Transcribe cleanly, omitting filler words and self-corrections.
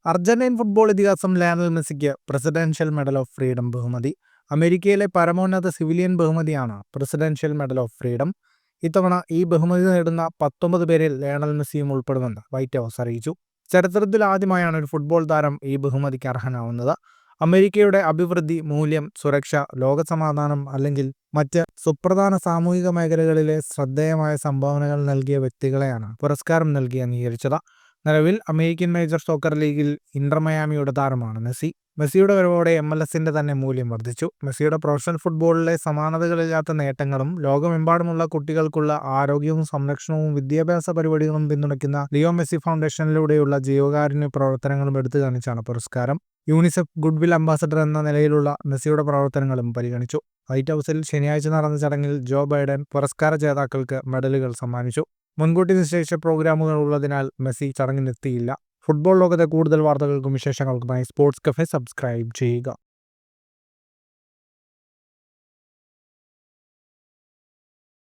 Argentine football ഇതിഹാസം Lionel മെസ്സിക്ക് presidential medal of freedom ബഹുമതി. അമേരിക്കയിലെ പരമോന്നത സിവിലിയൻ ബഹുമതിയാണ് പ്രസിഡൻഷ്യൽ മെഡൽ ഓഫ് ഫ്രീഡം. ഇത്തവണ ഈ ബഹുമതി നേടുന്ന 19 പേരിൽ ലയണൽ മെസ്സിയും ഉൾപ്പെടുമെന്ന് വൈറ്റ് ഹൗസ് അറിയിച്ചു. ചരിത്രത്തിൽ ആദ്യമായാണ് ഒരു ഫുട്ബോൾ താരം ഈ ബഹുമതിക്ക് അർഹനാവുന്നത്. അമേരിക്കയുടെ അഭിവൃദ്ധി, മൂല്യം, സുരക്ഷ, ലോകസമാധാനം അല്ലെങ്കിൽ മറ്റ് സുപ്രധാന സാമൂഹിക മേഖലകളിലെ ശ്രദ്ധേയമായ സംഭാവനകൾ നൽകിയ വ്യക്തികളെയാണ് പുരസ്കാരം നൽകി അംഗീകരിച്ചത്. നിലവിൽ അമേരിക്കൻ മേജർ സോക്കർ ലീഗിൽ ഇന്റർ മയാമിയുടെ താരമാണ് മെസ്സി. മെസ്സിയുടെ വരവോടെ MLS-ന്റെ തന്നെ മൂല്യം വർദ്ധിച്ചു. മെസ്സിയുടെ പ്രൊഫഷണൽ ഫുട്ബോളിലെ സമാനതകളില്ലാത്ത നേട്ടങ്ങളും ലോകമെമ്പാടുമുള്ള കുട്ടികൾക്കുള്ള ആരോഗ്യവും സംരക്ഷണവും വിദ്യാഭ്യാസ പരിപാടികളും പിന്തുണയ്ക്കുന്ന ലിയോ മെസ്സി ഫൗണ്ടേഷനിലൂടെയുള്ള ജീവകാരുണ്യ പ്രവർത്തനങ്ങളും എടുത്തു കാണിച്ചാണ് പുരസ്കാരം. യൂണിസെഫ് ഗുഡ്വിൽ അംബാസഡർ എന്ന നിലയിലുള്ള മെസ്സിയുടെ പ്രവർത്തനങ്ങളും പരിഗണിച്ചു. വൈറ്റ് ഹൗസിൽ ശനിയാഴ്ച നടന്ന ചടങ്ങിൽ ജോ ബൈഡൻ പുരസ്കാര ജേതാക്കൾക്ക് മെഡലുകൾ സമ്മാനിച്ചു. മുൻകൂട്ടി നിശ്ചയിച്ച പ്രോഗ്രാമുകൾ ഉള്ളതിനാൽ മെസ്സി ചടങ്ങിനെത്തിയില്ല. ഫുട്ബോൾ ലോകത്തെ കൂടുതൽ വാർത്തകൾക്കും വിശേഷങ്ങൾക്കുമായി സ്പോർട്സ് കഫേ സബ്സ്ക്രൈബ് ചെയ്യുക.